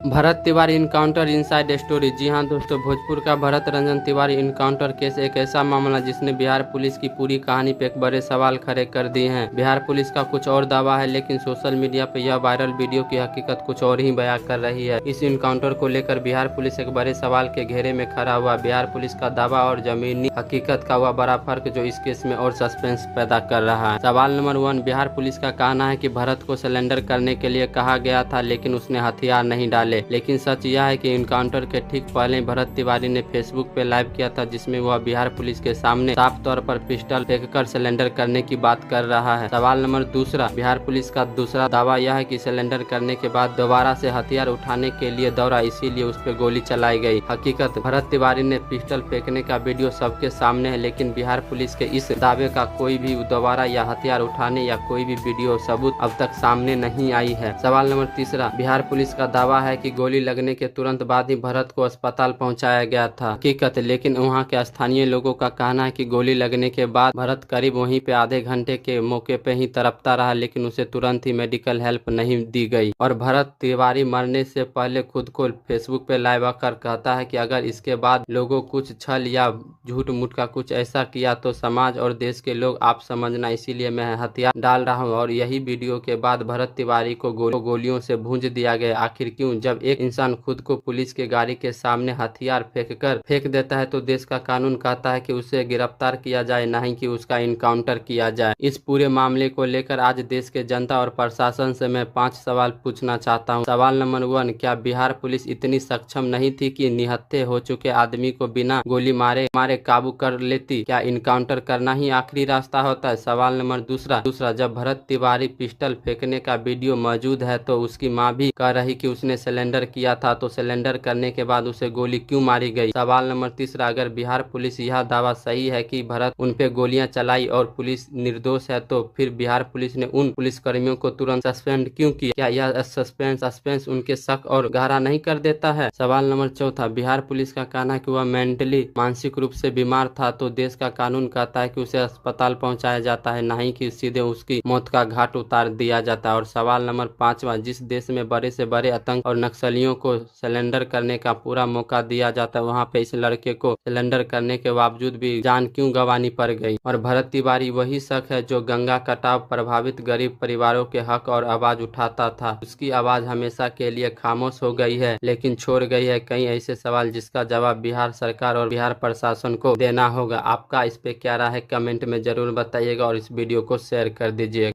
Bharat Tiwari encounter inside story. जी हां दोस्तों, भोजपुर का भरत रंजन तिवारी इनकाउंटर केस एक ऐसा मामला जिसने बिहार पुलिस की पूरी कहानी पे एक बड़े सवाल खड़े कर दिए हैं। बिहार पुलिस का कुछ और दावा है, लेकिन सोशल मीडिया पे यह वायरल वीडियो की हकीकत कुछ और ही बयां कर रही है। इस इनकाउंटर को लेकर बिहार पुलिस एक बड़े सवाल के घेरे में खड़ा हुआ। बिहार पुलिस का दावा और जमीनी हकीकत का हुआ बड़ा फर्क, जो इस केस में और सस्पेंस पैदा कर रहा है। सवाल नंबर 1, बिहार पुलिस का कहना है कि भरत को सरेंडर करने के लिए कहा गया था, लेकिन उसने हथियार नहीं डाले। लेकिन सच यह है कि इनकाउंटर के ठीक पहले भरत तिवारी ने फेसबुक पे लाइव किया था, जिसमें वह बिहार पुलिस के सामने साफ तौर पर पिस्टल फेंककर सरेंडर करने की बात कर रहा है। सवाल नंबर 2, बिहार पुलिस का दूसरा दावा यह है कि सरेंडर करने के बाद दोबारा से हथियार उठाने के लिए दौड़ा, इसीलिए उस पर गोली चलाई गई। हकीकत, भरत तिवारी ने पिस्टल फेंकने का वीडियो सबके सामने है, लेकिन बिहार पुलिस के इस दावे का कोई भी दोबारा या हथियार उठाने या कोई भी वीडियो सबूत अब तक सामने नहीं आई है। सवाल नंबर 3, बिहार पुलिस का दावा है कि गोली लगने के तुरंत बाद ही भरत को अस्पताल पहुंचाया गया था। हकीकत, लेकिन वहां के स्थानीय लोगों का कहना है कि गोली लगने के बाद भरत करीब वहीं पे आधे घंटे के मौके पे ही तड़पता रहा, लेकिन उसे तुरंत ही मेडिकल हेल्प नहीं दी गई। और भरत तिवारी मरने से पहले खुद को फेसबुक पे लाइव आकर कहता है कि अगर इसके बाद लोगों कुछ छल या झूठ मूठ का कुछ ऐसा किया तो समाज और देश के लोग आप समझना, इसीलिए मैं हथियार डाल रहा हूँ। और यही वीडियो के बाद भरत तिवारी को गोलियों से भूंज दिया गया। आखिर क्यों? जब एक इंसान खुद को पुलिस के गाड़ी के सामने हथियार फेंक देता है तो देश का कानून कहता है कि उसे गिरफ्तार किया जाए, नहीं कि उसका इनकाउंटर किया जाए। इस पूरे मामले को लेकर आज देश के जनता और प्रशासन से मैं 5 सवाल पूछना चाहता हूँ। सवाल नंबर 1, क्या बिहार पुलिस इतनी सक्षम नहीं थी कि निहत्थे हो चुके आदमी को बिना गोली मारे काबू कर लेती? क्या इनकाउंटर करना ही आखिरी रास्ता होता है? सवाल नंबर दूसरा, जब भरत तिवारी पिस्टल फेंकने का वीडियो मौजूद है तो उसकी मां भी कह रही कि उसने सिलेंडर किया था, तो सिलेंडर करने के बाद उसे गोली क्यों मारी गई? सवाल नंबर 3, अगर बिहार पुलिस यह दावा सही है कि भरत उन पे गोलियां चलाई और पुलिस निर्दोष है, तो फिर बिहार पुलिस ने उन पुलिसकर्मियों को तुरंत सस्पेंड क्यों किया? क्या यह सस्पेंस उनके शक और गहरा नहीं कर देता है? सवाल नंबर 4, बिहार पुलिस का कहना है कि वह मेंटली मानसिक रूप से बीमार था, तो देश का कानून कहता है कि उसे अस्पताल पहुंचाया जाता है, नहीं कि सीधे उसकी मौत का घाट उतार दिया जाता है। और सवाल नंबर 5, जिस देश में बड़े से बड़े आतंक और नक्सलियों को सिलेंडर करने का पूरा मौका दिया जाता है, वहां पे इस लड़के को सिलेंडर करने के बावजूद भी जान क्यों गंवानी पड़ गई? और भरत तिवारी वही शख्स है जो गंगा कटाव प्रभावित गरीब परिवारों के हक और आवाज उठाता था। उसकी आवाज हमेशा के लिए खामोश हो गई है, लेकिन छोड़ गई है कई ऐसे सवाल जिसका जवाब बिहार सरकार और बिहार प्रशासन को देना होगा। आपका इस पे क्या राय है? कमेंट में जरूर बताइएगा और इस वीडियो को शेयर कर दीजिएगा।